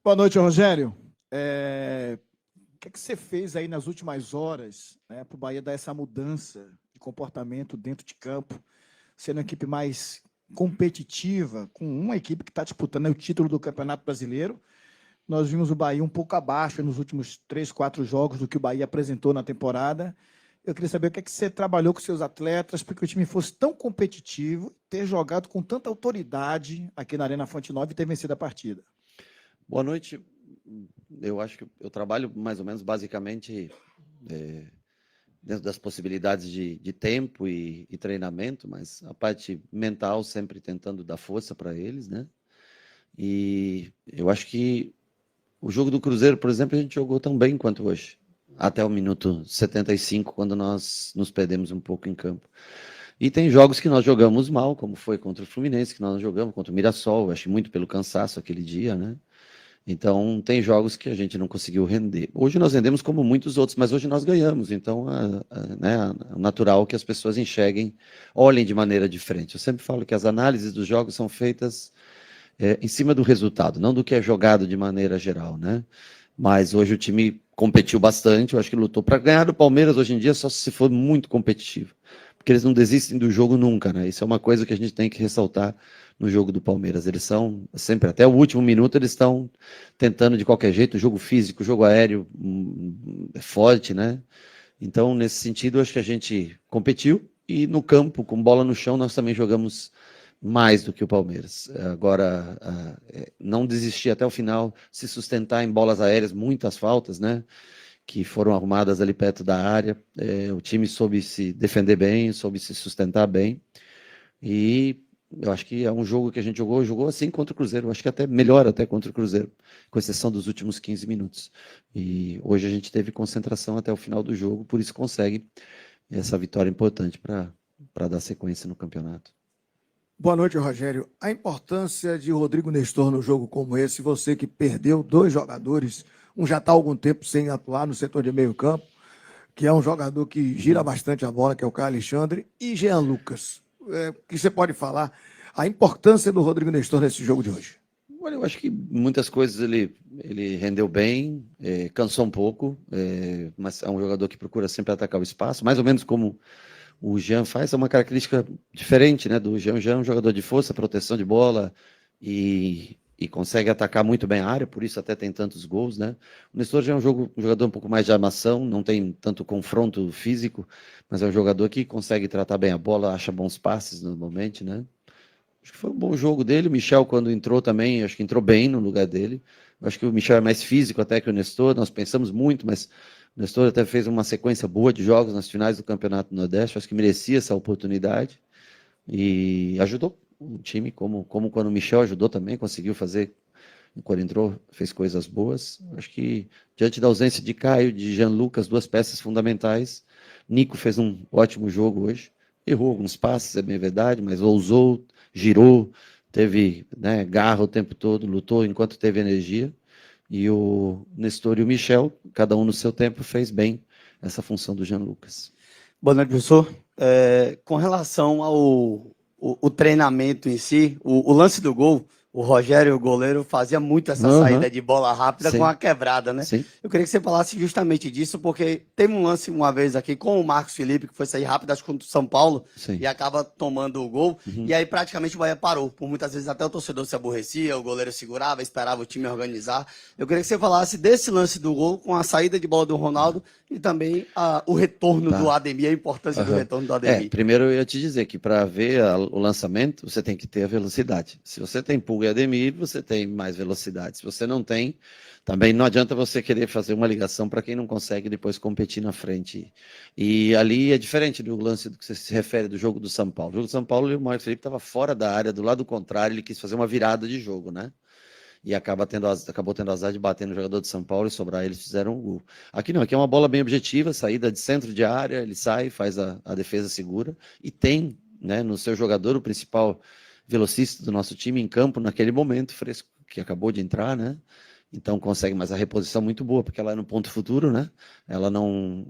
Boa noite, Rogério. O que você fez aí nas últimas horas, né, para o Bahia dar essa mudança de comportamento dentro de campo, sendo uma equipe mais competitiva, com uma equipe que está disputando o título do Campeonato Brasileiro? Nós vimos o Bahia um pouco abaixo nos últimos 3, 4 jogos do que o Bahia apresentou na temporada. Eu queria saber o que você trabalhou com seus atletas para que o time fosse tão competitivo, ter jogado com tanta autoridade aqui na Arena Fonte Nova e ter vencido a partida. Boa noite. Eu acho que eu trabalho mais ou menos basicamente dentro das possibilidades de tempo e treinamento, mas a parte mental sempre tentando dar força para eles, né? E eu acho que o jogo do Cruzeiro, por exemplo, a gente jogou tão bem quanto hoje, até o minuto 75, quando nós nos perdemos um pouco em campo. E tem jogos que nós jogamos mal, como foi contra o Fluminense, que nós não jogamos, contra o Mirassol, acho muito pelo cansaço aquele dia, né? Então, tem jogos que a gente não conseguiu render. Hoje nós rendemos como muitos outros, mas hoje nós ganhamos. Então, né, é natural que as pessoas enxerguem, olhem de maneira diferente. Eu sempre falo que as análises dos jogos são feitas em cima do resultado, não do que é jogado de maneira geral, né? Mas hoje o time competiu bastante, eu acho que lutou para ganhar do Palmeiras hoje em dia só se for muito competitivo, porque eles não desistem do jogo nunca, né? Isso é uma coisa que a gente tem que ressaltar no jogo do Palmeiras. Eles são sempre, até o último minuto, eles estão tentando de qualquer jeito, jogo físico, jogo aéreo é forte, né? Então, nesse sentido, acho que a gente competiu e no campo, com bola no chão, nós também jogamos mais do que o Palmeiras. Agora, não desistir até o final, se sustentar em bolas aéreas, muitas faltas, né? Que foram arrumadas ali perto da área. O time soube se defender bem, soube se sustentar bem. E eu acho que é um jogo que a gente jogou assim contra o Cruzeiro. Eu acho que até melhor até contra o Cruzeiro, com exceção dos últimos 15 minutos. E hoje a gente teve concentração até o final do jogo, por isso consegue essa vitória importante para dar sequência no campeonato. Boa noite, Rogério. A importância de Rodrigo Nestor no jogo como esse, você que perdeu dois jogadores, um já está há algum tempo sem atuar no setor de meio campo, que é um jogador que gira bastante a bola, que é o Caio Alexandre, e Jean Lucas. O que você pode falar? A importância do Rodrigo Nestor nesse jogo de hoje. Olha, eu acho que muitas coisas ele rendeu bem, cansou um pouco, mas é um jogador que procura sempre atacar o espaço, mais ou menos como o Jean faz, é uma característica diferente, né, do Jean. O Jean é um jogador de força, proteção de bola e consegue atacar muito bem a área, por isso até tem tantos gols, né. O Nestor já é um jogador um pouco mais de armação, não tem tanto confronto físico, mas é um jogador que consegue tratar bem a bola, acha bons passes normalmente, né. Acho que foi um bom jogo dele. O Michel, quando entrou também, acho que entrou bem no lugar dele. Acho que o Michel é mais físico até que o Nestor. Nós pensamos muito, mas o Nestor até fez uma sequência boa de jogos nas finais do Campeonato Nordeste. Acho que merecia essa oportunidade e ajudou o time, como quando o Michel ajudou também, conseguiu fazer. Quando entrou, fez coisas boas. Acho que, diante da ausência de Caio, de Jean Lucas, duas peças fundamentais, Nico fez um ótimo jogo hoje. Errou alguns passes, é bem verdade, mas ousou, girou, teve, né, garra o tempo todo, lutou enquanto teve energia. E o Nestor e o Michel, cada um no seu tempo, fez bem essa função do Jean Lucas. Boa noite, professor. Com relação ao o treinamento em si, o lance do gol, o Rogério, o goleiro, fazia muito essa saída de bola rápida com a quebrada, né? Sim. Eu queria que você falasse justamente disso, porque teve um lance uma vez aqui com o Marcos Felipe, que foi sair rápido, acho que contra o São Paulo, Sim. e acaba tomando o gol, e aí praticamente o Bahia parou. Por muitas vezes até o torcedor se aborrecia, o goleiro segurava, esperava o time organizar. Eu queria que você falasse desse lance do gol com a saída de bola do Ronaldo e também o retorno do Ademir, a importância do retorno do Ademir. Primeiro eu ia te dizer que para ver o lançamento, você tem que ter a velocidade. Se você tem Pulga e Ademir, você tem mais velocidade. Se você não tem, também não adianta você querer fazer uma ligação para quem não consegue depois competir na frente. E ali é diferente do lance do que você se refere do jogo do São Paulo. O jogo do São Paulo, o Marcos Felipe estava fora da área, do lado contrário, ele quis fazer uma virada de jogo, né? E acabou tendo azar de bater no jogador de São Paulo e sobrar, eles fizeram um gol. Aqui não, aqui é uma bola bem objetiva, saída de centro de área, ele sai, faz a defesa segura e tem, né, no seu jogador o principal velocista do nosso time em campo naquele momento, Fresco, que acabou de entrar, né? Então consegue, mas a reposição muito boa, porque ela é no ponto futuro, né? Ela não,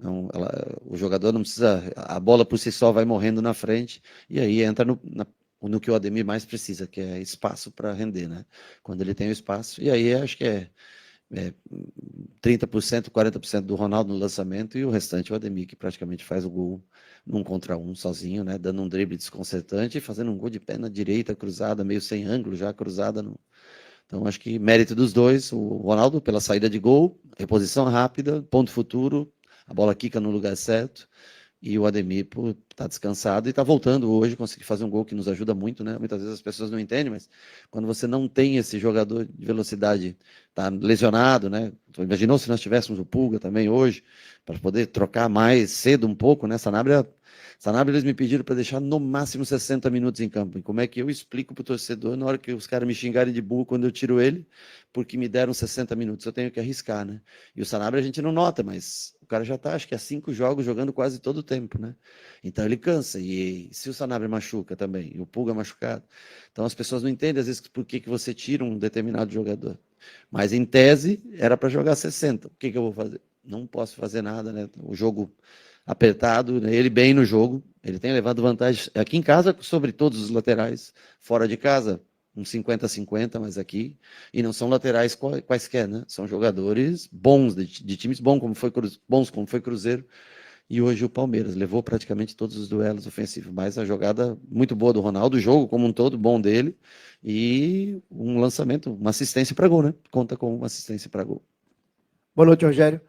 o jogador não precisa, a bola por si só vai morrendo na frente e aí entra no que o Ademir mais precisa, que é espaço para render, né? Quando ele tem o espaço. E aí acho que é 30%, 40% do Ronaldo no lançamento e o restante o Ademir, que praticamente faz o gol num contra um sozinho, né? Dando um drible desconcertante e fazendo um gol de pé na direita, cruzada, meio sem ângulo, já cruzada. Então acho que mérito dos dois, o Ronaldo pela saída de gol, reposição rápida, ponto futuro, a bola quica no lugar certo. E o Ademir por estar descansado e está voltando hoje, conseguir fazer um gol que nos ajuda muito, né? Muitas vezes as pessoas não entendem, mas quando você não tem esse jogador de velocidade, está lesionado, né? Então, imaginou se nós tivéssemos o Pulga também hoje, para poder trocar mais cedo um pouco, né? Sanabria eles me pediram para deixar no máximo 60 minutos em campo. E como é que eu explico para o torcedor na hora que os caras me xingarem de burro quando eu tiro ele, porque me deram 60 minutos? Eu tenho que arriscar, né? E o Sanabria a gente não nota, mas o cara já está, acho que há 5 jogos jogando quase todo o tempo, né? Então ele cansa. E se o Sanabria machuca também, e o Pulga machucado, então as pessoas não entendem às vezes por que você tira um determinado jogador. Mas em tese era para jogar 60. O que eu vou fazer? Não posso fazer nada, né? O jogo apertado, né? Ele bem no jogo, ele tem levado vantagem aqui em casa sobre todos os laterais, fora de casa um 50-50, mas aqui, e não são laterais quaisquer, né? São jogadores bons, de times bons, como foi Cruzeiro, e hoje o Palmeiras levou praticamente todos os duelos ofensivos, mas a jogada muito boa do Ronaldo, o jogo como um todo bom dele, e um lançamento, uma assistência para gol, né? Conta com uma assistência para gol. Boa noite, Rogério.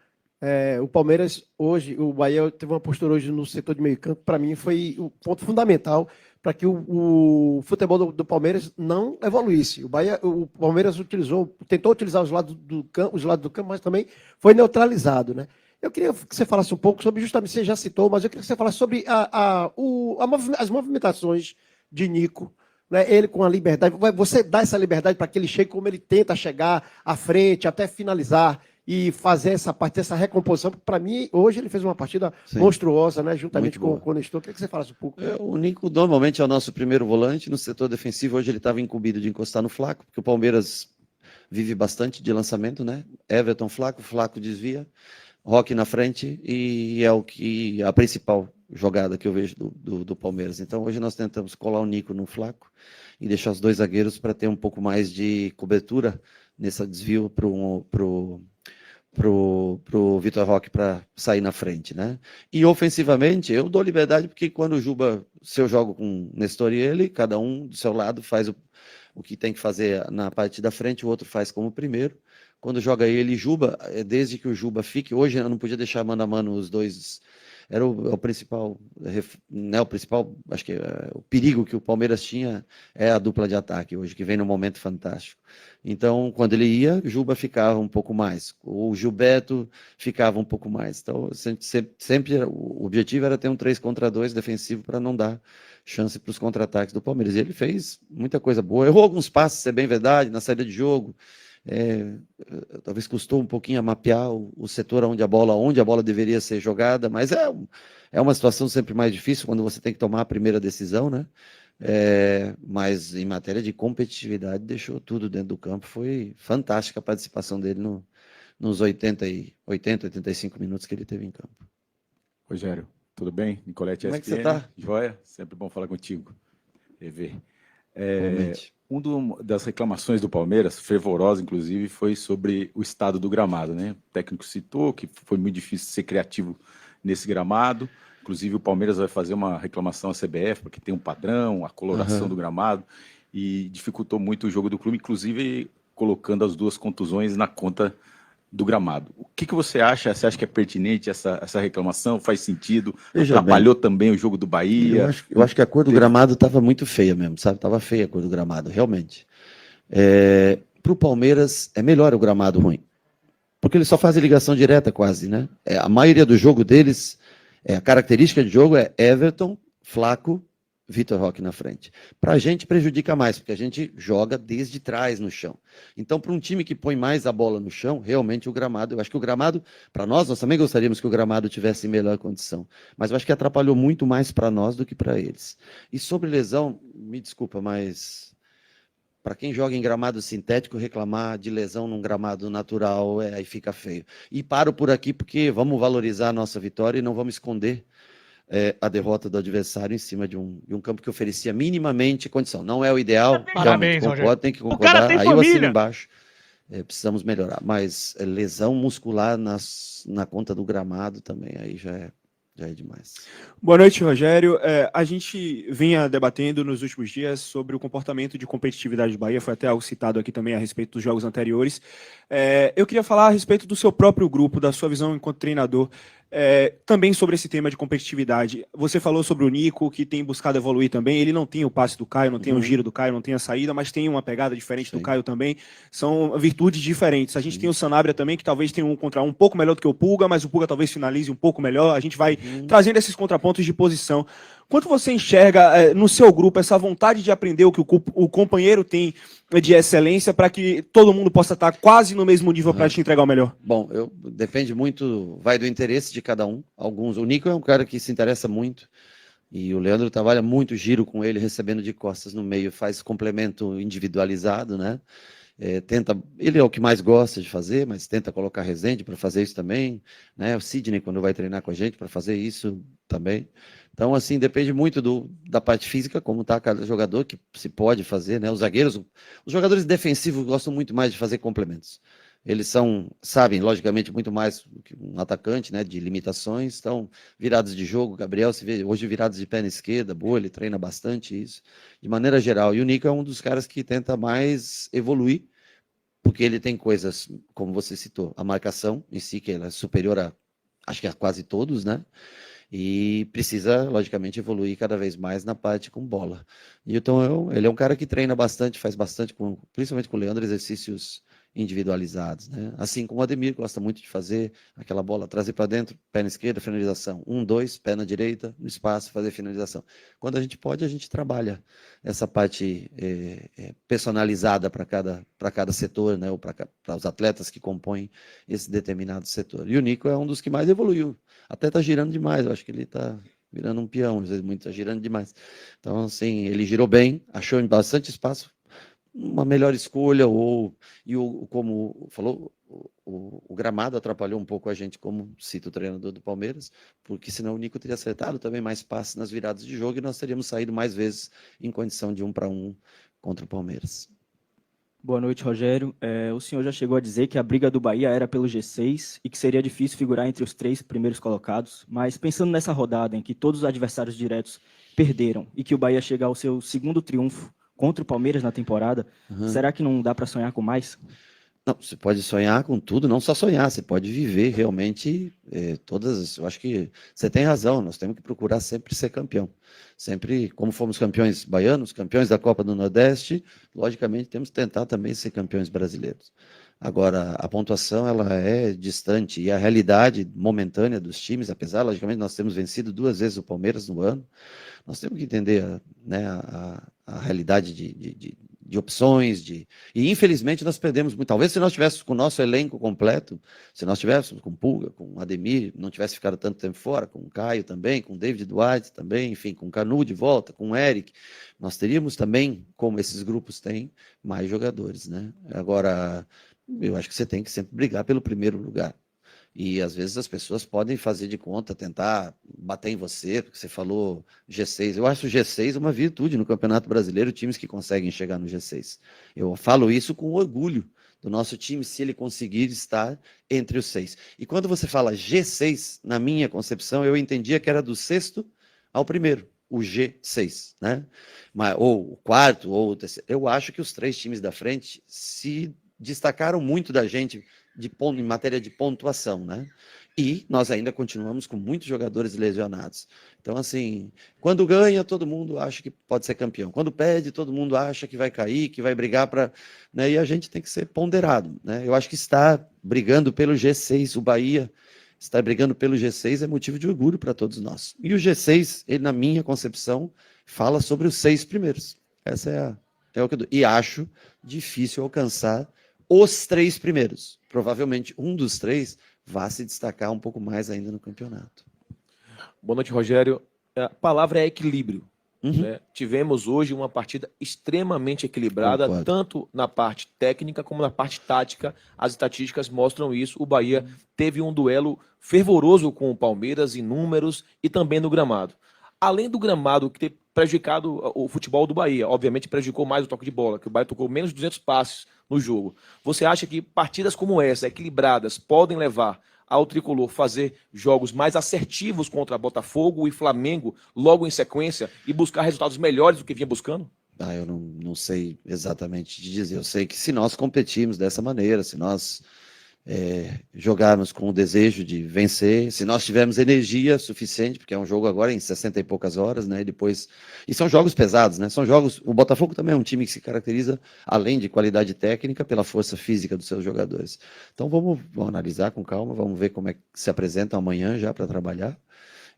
O Palmeiras hoje, o Bahia teve uma postura hoje no setor de meio campo, para mim foi o ponto fundamental para que o futebol do Palmeiras não evoluísse. O Palmeiras tentou utilizar os lados do campo, mas também foi neutralizado, né? Eu queria que você falasse um pouco sobre, justamente, você já citou, mas eu queria que você falasse sobre as movimentações de Nico, né? Ele com a liberdade. Você dá essa liberdade para que ele chegue como ele tenta chegar à frente, até finalizar e fazer essa parte, essa recomposição. Para mim, hoje ele fez uma partida monstruosa, né? Juntamente com o Nestor. Eu queria que você falasse um pouco. O Nico normalmente é o nosso primeiro volante no setor defensivo. Hoje ele estava incumbido de encostar no Flaco, porque o Palmeiras vive bastante de lançamento, né? Everton, Flaco desvia, Roque na frente, e é a principal jogada que eu vejo do Palmeiras. Então hoje nós tentamos colar o Nico no Flaco e deixar os dois zagueiros para ter um pouco mais de cobertura nesse desvio pro Vitor Roque para sair na frente, né? E ofensivamente, eu dou liberdade porque quando o Juba, se eu jogo com Nestor e ele, cada um do seu lado faz o que tem que fazer na parte da frente, o outro faz como primeiro. Quando joga ele e Juba, desde que o Juba fique, hoje eu não podia deixar mano a mano os dois, era o principal, né, o principal, acho que o perigo que o Palmeiras tinha é a dupla de ataque hoje, que vem num momento fantástico. Então, quando ele ia, Juba ficava um pouco mais, o Gilberto ficava um pouco mais. Então, sempre o objetivo era ter um 3 contra 2 defensivo para não dar chance para os contra-ataques do Palmeiras. E ele fez muita coisa boa, errou alguns passes, é bem verdade, na saída de jogo. Talvez custou um pouquinho a mapear o setor onde a bola deveria ser jogada, mas é uma situação sempre mais difícil quando você tem que tomar a primeira decisão, né? Mas em matéria de competitividade deixou tudo dentro do campo, foi fantástica a participação dele nos 85 minutos que ele teve em campo. Rogério, tudo bem? Nicolete Como é que SPN, você tá? Joia? Sempre bom falar contigo. EV. Realmente. Das reclamações do Palmeiras, fervorosa inclusive, foi sobre o estado do gramado, né? O técnico citou que foi muito difícil ser criativo nesse gramado. Inclusive o Palmeiras vai fazer uma reclamação à CBF, porque tem um padrão, a coloração do gramado, e dificultou muito o jogo do clube, inclusive colocando as 2 contusões na conta do gramado. O que você acha? Você acha que é pertinente essa reclamação? Faz sentido? Atrapalhou também o jogo do Bahia? Eu acho que a cor do gramado estava muito feia mesmo, sabe? Estava feia a cor do gramado, realmente. Para o Palmeiras, é melhor o gramado ruim. Porque ele só faz ligação direta quase, né? A maioria do jogo deles, a característica de jogo é Everton, Flaco, Vitor Roque na frente. Para a gente prejudica mais, porque a gente joga desde trás no chão. Então, para um time que põe mais a bola no chão, realmente o gramado, eu acho que o gramado, para nós também gostaríamos que o gramado tivesse em melhor condição, mas eu acho que atrapalhou muito mais para nós do que para eles. E sobre lesão, me desculpa, mas para quem joga em gramado sintético, reclamar de lesão num gramado natural, aí fica feio. E paro por aqui porque vamos valorizar a nossa vitória e não vamos esconder a derrota do adversário em cima de um campo que oferecia minimamente condição. Não é o ideal, Parabéns, realmente Rogério. concordo, tem que O cara concordar. tem Aí eu assino família. embaixo. Precisamos melhorar. Mas lesão muscular na conta do gramado também, aí já é demais. Boa noite, Rogério. A gente vinha debatendo nos últimos dias sobre o comportamento de competitividade do Bahia, foi até algo citado aqui também a respeito dos jogos anteriores. Eu queria falar a respeito do seu próprio grupo, da sua visão enquanto treinador, também sobre esse tema de competitividade. Você falou sobre o Nico, que tem buscado evoluir também. Ele não tem o passe do Caio, não tem o giro do Caio, não tem a saída, mas tem uma pegada diferente do Caio também. São virtudes diferentes. A gente tem o Sanabria também, que talvez tenha um contra um pouco melhor do que o Pulga, mas o Pulga talvez finalize um pouco melhor. A gente vai trazendo esses contrapontos de posição. Quanto você enxerga no seu grupo essa vontade de aprender o que o companheiro tem de excelência para que todo mundo possa estar quase no mesmo nível para te entregar o melhor? Bom, depende muito, vai do interesse de cada um. O Nico é um cara que se interessa muito e o Leandro trabalha muito giro com ele, recebendo de costas no meio, faz complemento individualizado, né? Ele é o que mais gosta de fazer, mas tenta colocar Rezende para fazer isso também, né? O Sidney, quando vai treinar com a gente, para fazer isso também. Então, assim, depende muito da parte física, como está cada jogador, que se pode fazer, né? Os jogadores defensivos gostam muito mais de fazer complementos. Eles sabem, logicamente, muito mais do que um atacante, né? De limitações, estão virados de jogo. Gabriel se vê hoje virados de perna esquerda, boa, ele treina bastante isso, de maneira geral. E o Nico é um dos caras que tenta mais evoluir, porque ele tem coisas, como você citou, a marcação em si, que ela é superior acho que a quase todos, né? E precisa, logicamente, evoluir cada vez mais na parte com bola. E então, ele é um cara que treina bastante, faz bastante, principalmente com o Leandro, exercícios individualizados, né? Assim como o Ademir gosta muito de fazer aquela bola, trazer para dentro, perna esquerda, finalização. 1, 2, perna direita, no espaço, fazer finalização. Quando a gente pode, a gente trabalha essa parte personalizada para cada setor, né? Ou para os atletas que compõem esse determinado setor. E o Nico é um dos que mais evoluiu. Até está girando demais, eu acho que ele está virando um peão, às vezes muito está girando demais. Então, assim, ele girou bem, achou bastante espaço, uma melhor escolha, como falou, o gramado atrapalhou um pouco a gente, como cita o treinador do Palmeiras, porque senão o Nico teria acertado também mais passes nas viradas de jogo e nós teríamos saído mais vezes em condição de 1-1 contra o Palmeiras. Boa noite, Rogério. O senhor já chegou a dizer que a briga do Bahia era pelo G6 e que seria difícil figurar entre os 3 primeiros colocados, mas pensando nessa rodada em que todos os adversários diretos perderam e que o Bahia chega ao seu segundo triunfo contra o Palmeiras na temporada, será que não dá para sonhar com mais? Não, você pode sonhar com tudo, não só sonhar, você pode viver realmente eu acho que você tem razão, nós temos que procurar sempre ser campeão. Sempre, como fomos campeões baianos, campeões da Copa do Nordeste, logicamente temos que tentar também ser campeões brasileiros. Agora, a pontuação ela é distante e a realidade momentânea dos times, apesar, logicamente, nós temos vencido 2 vezes o Palmeiras no ano, nós temos que entender a realidade de opções, e infelizmente nós perdemos muito. Talvez se nós tivéssemos com o nosso elenco completo, se nós tivéssemos com Pulga, com Ademir, não tivesse ficado tanto tempo fora, com o Caio também, com o David Duarte também, enfim, com o Canu de volta, com o Eric, nós teríamos também, como esses grupos têm, mais jogadores, né? Agora, eu acho que você tem que sempre brigar pelo primeiro lugar. E às vezes as pessoas podem fazer de conta, tentar bater em você, porque você falou G6. Eu acho o G6 uma virtude no Campeonato Brasileiro, times que conseguem chegar no G6. Eu falo isso com orgulho do nosso time, se ele conseguir estar entre os 6. E quando você fala G6, na minha concepção, eu entendia que era do 6º ao 1º, o G6, né? Ou o 4º, ou o terceiro. Eu acho que os 3 times da frente se destacaram muito da gente em matéria de pontuação, né? E nós ainda continuamos com muitos jogadores lesionados. Então, assim, quando ganha, todo mundo acha que pode ser campeão. Quando perde, todo mundo acha que vai cair, que vai brigar para... Né? E a gente tem que ser ponderado, né? Eu acho que está brigando pelo G6, o Bahia está brigando pelo G6 é motivo de orgulho para todos nós. E o G6, ele, na minha concepção, fala sobre os 6 primeiros. Essa é o que eu dou. E acho difícil alcançar os 3 primeiros. Provavelmente um dos 3 vai se destacar um pouco mais ainda no campeonato. Boa noite, Rogério. A palavra é equilíbrio. Uhum. né? Tivemos hoje uma partida extremamente equilibrada, Concordo. tanto na parte técnica como na parte tática. As estatísticas mostram isso. O Bahia teve um duelo fervoroso com o Palmeiras em números e também no gramado. Além do gramado que ter prejudicado o futebol do Bahia, obviamente prejudicou mais o toque de bola, que o Bahia tocou menos de 200 passes no jogo. Você acha que partidas como essa, equilibradas, podem levar ao tricolor fazer jogos mais assertivos contra Botafogo e Flamengo logo em sequência e buscar resultados melhores do que vinha buscando? Eu não sei exatamente te dizer. Eu sei que se nós competirmos dessa maneira, se nós jogarmos com o desejo de vencer, se nós tivermos energia suficiente, porque é um jogo agora em 60 e poucas horas, né? E são jogos pesados, né? São jogos. O Botafogo também é um time que se caracteriza, além de qualidade técnica, pela força física dos seus jogadores. Então vamos analisar com calma, vamos ver como é que se apresentam amanhã já para trabalhar.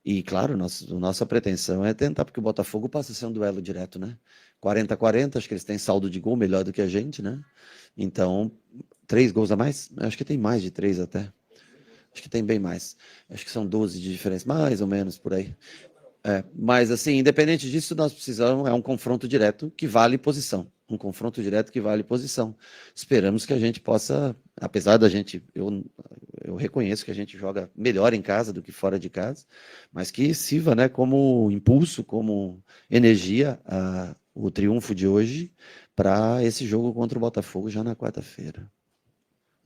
E claro, nossa pretensão é tentar, porque o Botafogo passa a ser um duelo direto, né? 40-40, acho que eles têm saldo de gol melhor do que a gente, né? Então, 3 gols a mais? Acho que tem mais de 3 até. Acho que tem bem mais. Acho que são 12 de diferença, mais ou menos por aí. Mas, assim, independente disso, nós precisamos, é um confronto direto que vale posição. Um confronto direto que vale posição. Esperamos que a gente possa, apesar da gente, eu reconheço que a gente joga melhor em casa do que fora de casa, mas que sirva, né, como impulso, como energia, o triunfo de hoje para esse jogo contra o Botafogo já na quarta-feira.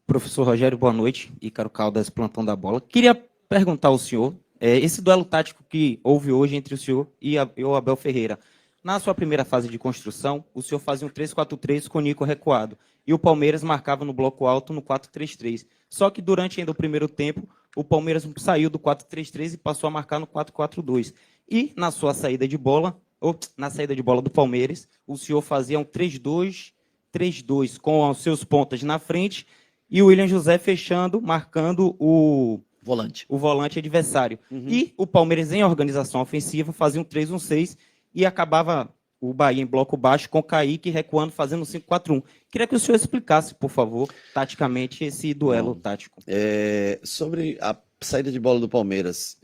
Professor Rogério, boa noite. Ícaro Caldas, plantão da bola. Queria perguntar ao senhor, esse duelo tático que houve hoje entre o senhor e o Abel Ferreira, na sua primeira fase de construção, o senhor fazia um 3-4-3 com o Nico recuado, e o Palmeiras marcava no bloco alto no 4-3-3. Só que durante ainda o primeiro tempo, o Palmeiras saiu do 4-3-3 e passou a marcar no 4-4-2. E na sua saída de bola, na saída de bola do Palmeiras, o senhor fazia um 3-2-3-2 com os seus pontas na frente e o William José fechando, marcando o volante adversário. Uhum. E o Palmeiras, em organização ofensiva, fazia um 3-1-6 e acabava o Bahia em bloco baixo com o Kaique recuando, fazendo um 5-4-1. Queria que o senhor explicasse, por favor, taticamente, esse duelo tático. Sobre a saída de bola do Palmeiras,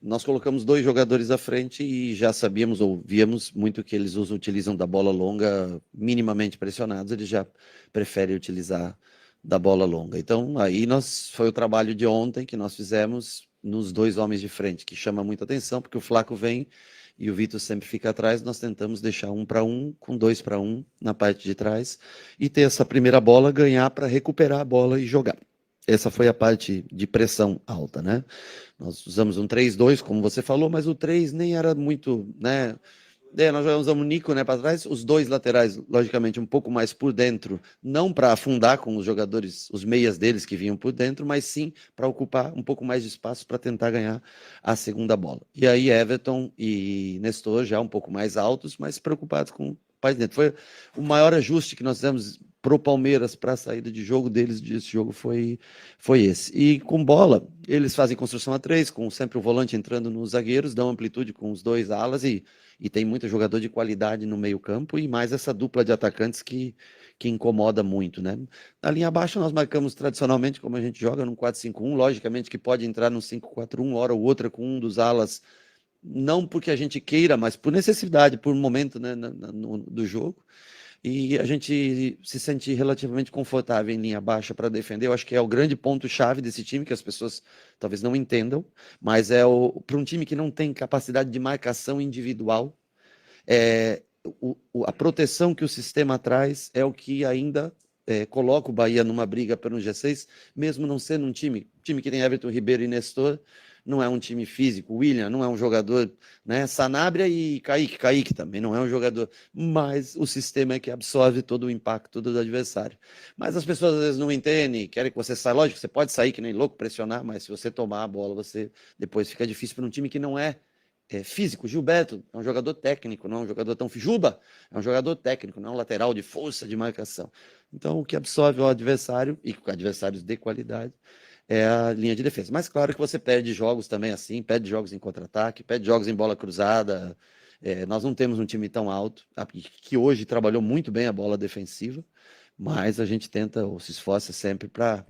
nós colocamos 2 jogadores à frente e já sabíamos ou víamos muito que eles utilizam da bola longa minimamente pressionados, eles já preferem utilizar da bola longa. Então, aí foi o trabalho de ontem que nós fizemos nos 2 homens de frente, que chama muita atenção, porque o Flaco vem e o Vitor sempre fica atrás, nós tentamos deixar 1 para 1, com 2 para 1 na parte de trás, e ter essa primeira bola, ganhar para recuperar a bola e jogar. Essa foi a parte de pressão alta, né? Nós usamos um 3-2, como você falou, mas o 3 nem era muito, né? Nós já usamos o Nico, né, para trás, os 2 laterais, logicamente, um pouco mais por dentro, não para afundar com os jogadores, os meias deles que vinham por dentro, mas sim para ocupar um pouco mais de espaço para tentar ganhar a segunda bola. E aí Everton e Nestor já um pouco mais altos, mas preocupados com o pai de dentro. Foi o maior ajuste que nós fizemos pro Palmeiras para a saída de jogo deles desse jogo foi esse. E com bola, eles fazem construção a 3, com sempre o volante entrando nos zagueiros, dão amplitude com os 2 alas e tem muito jogador de qualidade no meio-campo e mais essa dupla de atacantes que incomoda muito, né? Na linha abaixo, nós marcamos tradicionalmente, como a gente joga, num 4-5-1, logicamente que pode entrar num 5-4-1, hora ou outra, com um dos alas, não porque a gente queira, mas por necessidade, por momento, né, do jogo. E a gente se sente relativamente confortável em linha baixa para defender. Eu acho que é o grande ponto-chave desse time, que as pessoas talvez não entendam, mas para um time que não tem capacidade de marcação individual, a proteção que o sistema traz é o que ainda coloca o Bahia numa briga pelo G6, mesmo não sendo um time que tem Everton Ribeiro e Nestor, não é um time físico. O William não é um jogador, né? Sanabria e Kaique também não é um jogador, mas o sistema é que absorve todo o impacto do adversário. Mas as pessoas às vezes não entendem, querem que você saia. Lógico, você pode sair que nem louco, pressionar, mas se você tomar a bola, depois fica difícil para um time que não é físico. Gilberto é um jogador técnico, não é um jogador tão... Juba é um jogador técnico, não é um lateral de força de marcação. Então, o que absorve o adversário, e com adversários de qualidade, é a linha de defesa. Mas claro que você perde jogos também assim, perde jogos em contra-ataque, perde jogos em bola cruzada. Nós não temos um time tão alto, que hoje trabalhou muito bem a bola defensiva, mas a gente tenta, ou se esforça sempre para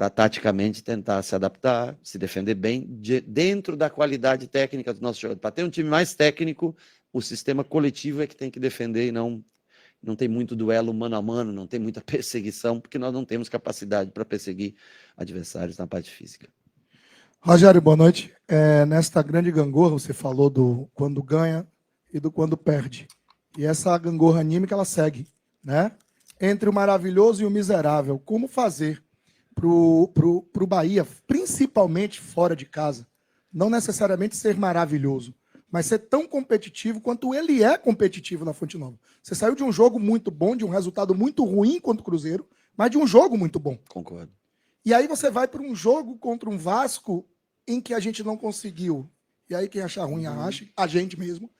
taticamente tentar se adaptar, se defender bem, dentro da qualidade técnica do nosso jogador. Para ter um time mais técnico, o sistema coletivo é que tem que defender e não tem muito duelo mano a mano, não tem muita perseguição, porque nós não temos capacidade para perseguir adversários na parte física. Rogério, boa noite. Nesta grande gangorra, você falou do quando ganha e do quando perde. E essa gangorra anímica, ela segue, né? Entre o maravilhoso e o miserável. Como fazer pro Bahia, principalmente fora de casa, não necessariamente ser maravilhoso, mas ser tão competitivo quanto ele é competitivo na Fonte Nova. Você saiu de um jogo muito bom, de um resultado muito ruim contra o Cruzeiro, mas de um jogo muito bom. Concordo. E aí você vai para um jogo contra um Vasco em que a gente não conseguiu, e aí quem achar ruim acha, a gente mesmo,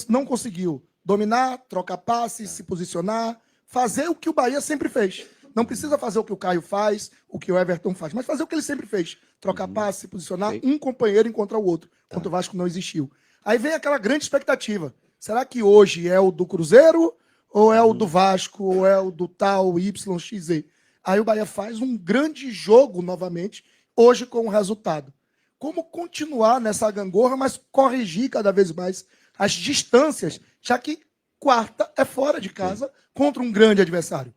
não conseguiu dominar, trocar passes, se posicionar, fazer o que o Bahia sempre fez. Não precisa fazer o que o Caio faz, o que o Everton faz, mas fazer o que ele sempre fez. Trocar passe, se posicionar, um companheiro encontrar o outro. Contra o Vasco não existiu. Aí vem aquela grande expectativa. Será que hoje é o do Cruzeiro, ou é o do Vasco, ou é o do tal YXZ? Aí o Bahia faz um grande jogo novamente, hoje com o resultado. Como continuar nessa gangorra, mas corrigir cada vez mais as distâncias, já que quarta é fora de casa contra um grande adversário.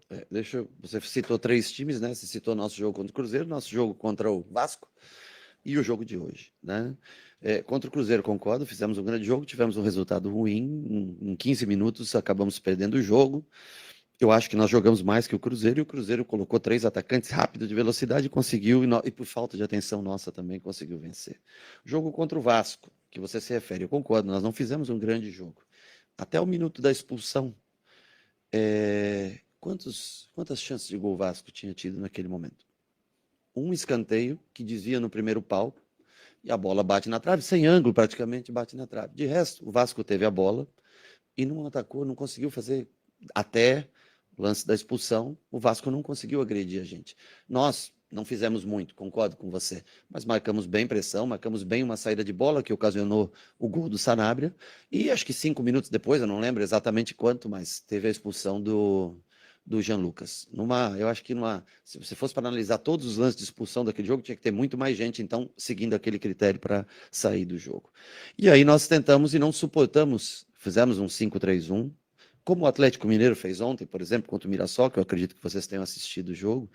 Você citou 3 times, né? Você citou nosso jogo contra o Cruzeiro, nosso jogo contra o Vasco e o jogo de hoje, né? Contra o Cruzeiro, concordo, fizemos um grande jogo, tivemos um resultado ruim, em 15 minutos acabamos perdendo o jogo. Eu acho que nós jogamos mais que o Cruzeiro, e o Cruzeiro colocou 3 atacantes rápidos de velocidade e conseguiu, e por falta de atenção nossa também, conseguiu vencer. O jogo contra o Vasco, que você se refere, eu concordo, nós não fizemos um grande jogo. Até o minuto da expulsão, quantas chances de gol o Vasco tinha tido naquele momento? Um escanteio que desvia no primeiro pau, e a bola bate na trave, sem ângulo praticamente, bate na trave. De resto, o Vasco teve a bola e não atacou, não conseguiu fazer até o lance da expulsão, o Vasco não conseguiu agredir a gente. Nós não fizemos muito, concordo com você, mas marcamos bem pressão, marcamos bem uma saída de bola que ocasionou o gol do Sanabria, e acho que 5 minutos depois, eu não lembro exatamente quanto, mas teve a expulsão do Jean Lucas. Eu acho que se você fosse para analisar todos os lances de expulsão daquele jogo, tinha que ter muito mais gente, então, seguindo aquele critério para sair do jogo. E aí nós tentamos e não suportamos, fizemos um 5-3-1, como o Atlético Mineiro fez ontem, por exemplo, contra o Mirassol, que eu acredito que vocês tenham assistido o jogo,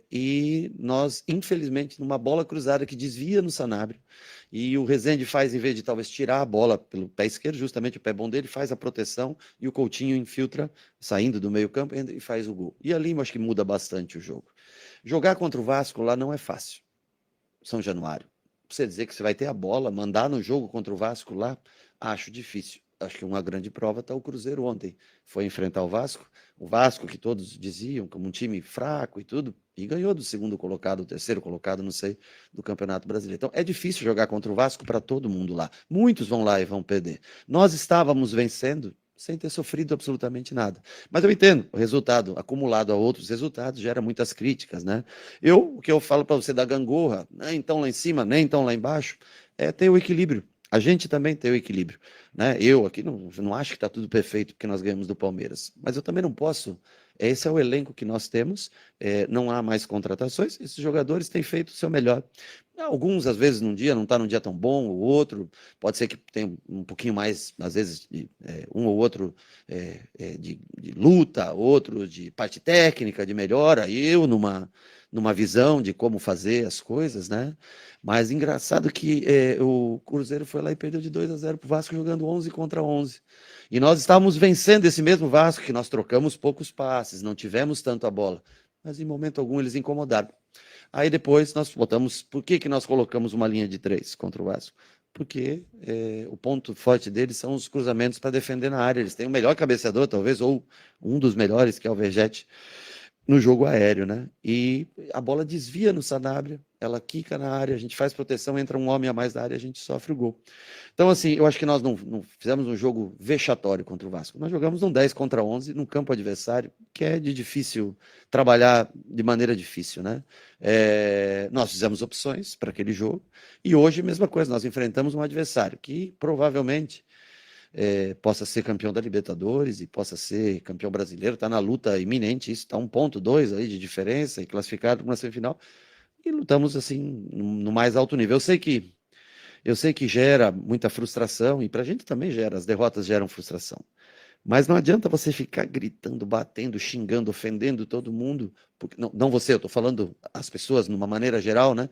e nós, infelizmente, numa bola cruzada que desvia no Sanabria, e o Rezende faz, em vez de talvez tirar a bola pelo pé esquerdo, justamente o pé bom dele, faz a proteção, e o Coutinho infiltra, saindo do meio campo, e faz o gol. E ali, eu acho que muda bastante o jogo. Jogar contra o Vasco lá não é fácil. São Januário. Você dizer que você vai ter a bola, mandar no jogo contra o Vasco lá, acho difícil. Acho que uma grande prova está o Cruzeiro ontem. Foi enfrentar o Vasco que todos diziam como um time fraco e tudo, e ganhou do segundo colocado, terceiro colocado, não sei, do Campeonato Brasileiro. Então é difícil jogar contra o Vasco para todo mundo lá. Muitos vão lá e vão perder. Nós estávamos vencendo sem ter sofrido absolutamente nada. Mas eu entendo, o resultado acumulado a outros resultados gera muitas críticas, né? O que eu falo para você da gangorra, nem tão lá em cima, nem tão lá embaixo, é ter o equilíbrio. A gente também tem o equilíbrio, né? Eu aqui não acho que está tudo perfeito porque nós ganhamos do Palmeiras, mas eu também não posso. Esse é o elenco que nós temos, não há mais contratações, esses jogadores têm feito o seu melhor. Alguns, às vezes, num dia não está num dia tão bom, o outro pode ser que tenha um pouquinho mais, às vezes, um ou outro de luta, outro de parte técnica, de melhora, eu numa visão de como fazer as coisas, né? Mas engraçado que o Cruzeiro foi lá e perdeu de 2-0 para o Vasco, jogando 11 contra 11. E nós estávamos vencendo esse mesmo Vasco, que nós trocamos poucos passes, não tivemos tanto a bola, mas em momento algum eles incomodaram. Aí depois nós botamos, por que nós colocamos uma linha de 3 contra o Vasco? Porque o ponto forte deles são os cruzamentos para defender na área. Eles têm o melhor cabeceador, talvez, ou um dos melhores, que é o Vergete, no jogo aéreo, né? E a bola desvia no Sanabria, ela quica na área, a gente faz proteção, entra um homem a mais na área, a gente sofre o gol. Então, assim, eu acho que nós não fizemos um jogo vexatório contra o Vasco. Nós jogamos um 10 contra 11, num campo adversário, que é de difícil trabalhar de maneira difícil, né? Nós fizemos opções para aquele jogo, e hoje, mesma coisa, nós enfrentamos um adversário que provavelmente possa ser campeão da Libertadores e possa ser campeão brasileiro, está na luta iminente, isso está 1,2 aí de diferença e classificado para uma semifinal, e lutamos assim no mais alto nível. Eu sei que Eu sei que gera muita frustração, e para a gente também gera, as derrotas geram frustração. Mas não adianta você ficar gritando, batendo, xingando, ofendendo todo mundo, porque, não você, eu estou falando as pessoas, numa maneira geral, né?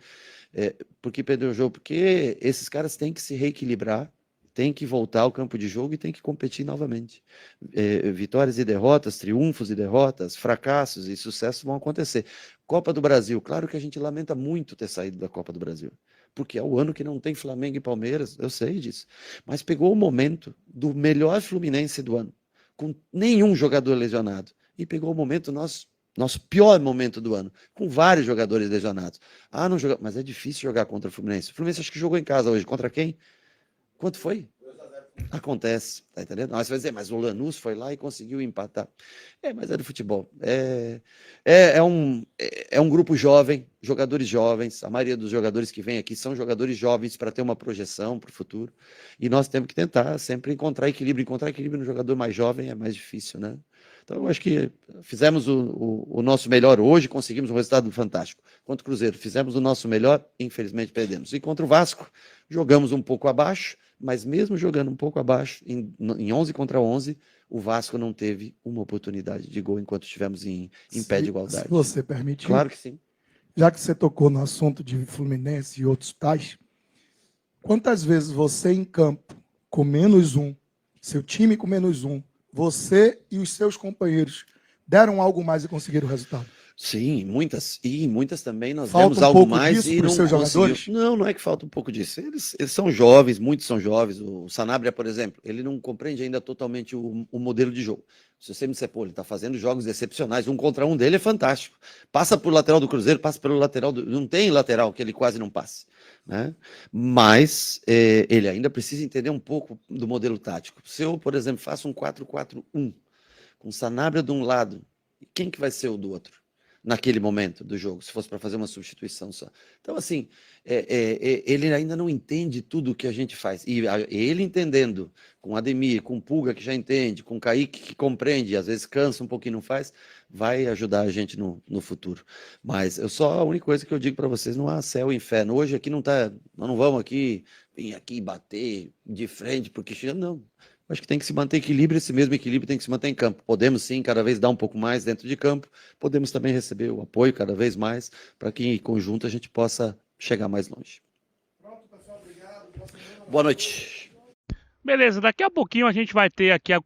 Porque perdeu o jogo, porque esses caras têm que se reequilibrar, têm que voltar ao campo de jogo e têm que competir novamente. Vitórias e derrotas, triunfos e derrotas, fracassos e sucessos vão acontecer. Copa do Brasil, claro que a gente lamenta muito ter saído da Copa do Brasil, porque é o ano que não tem Flamengo e Palmeiras, eu sei disso, mas pegou o momento do melhor Fluminense do ano, com nenhum jogador lesionado, e pegou o momento nosso pior momento do ano, com vários jogadores lesionados. Não joga, mas é difícil jogar contra o Fluminense. O Fluminense acho que jogou em casa hoje. Contra quem? Quanto foi? Acontece, tá entendendo? Mas você vai dizer, mas o Lanús foi lá e conseguiu empatar. Mas é do futebol. É um grupo jovem, jogadores jovens. A maioria dos jogadores que vem aqui são jogadores jovens para ter uma projeção para o futuro. E nós temos que tentar sempre encontrar equilíbrio. Encontrar equilíbrio no jogador mais jovem é mais difícil, né? Então, eu acho que fizemos o nosso melhor hoje, conseguimos um resultado fantástico. Contra o Cruzeiro, fizemos o nosso melhor, infelizmente perdemos. E contra o Vasco, jogamos um pouco abaixo, mas mesmo jogando um pouco abaixo, em 11 contra 11, o Vasco não teve uma oportunidade de gol enquanto estivemos em pé de igualdade. Se você permitir, Claro que sim. já que você tocou no assunto de Fluminense e outros tais, quantas vezes você em campo, com -1, seu time com -1, você e os seus companheiros deram algo mais e conseguiram o resultado? Sim, muitas. E muitas também nós Falta demos um algo pouco mais disso e pros não seus conseguimos. jogadores? Não é que falta um pouco disso. Eles são jovens, muitos são jovens. O Sanabria, por exemplo, ele não compreende ainda totalmente o modelo de jogo. Se você me disser, pô, ele está fazendo jogos excepcionais, 1 contra 1 dele é fantástico. Passa por lateral do Cruzeiro, passa pelo lateral não tem lateral que ele quase não passe, né? Mas ele ainda precisa entender um pouco do modelo tático. Se eu, por exemplo, faço um 4-4-1, com o Sanabria de um lado, quem que vai ser o do outro? Naquele momento do jogo, se fosse para fazer uma substituição só. Então, assim, ele ainda não entende tudo o que a gente faz. E ele entendendo, com o Ademir, com o Pulga, que já entende, com o Kaique, que compreende, às vezes cansa um pouquinho, não faz, vai ajudar a gente no futuro. Mas a única coisa que eu digo para vocês, não há céu e inferno. Hoje aqui nós não vamos vir aqui bater de frente, porque não. Acho que tem que se manter equilíbrio, esse mesmo equilíbrio tem que se manter em campo. Podemos sim, cada vez dar um pouco mais dentro de campo, podemos também receber o apoio cada vez mais, para que em conjunto a gente possa chegar mais longe. Boa noite. Beleza, daqui a pouquinho a gente vai ter aqui a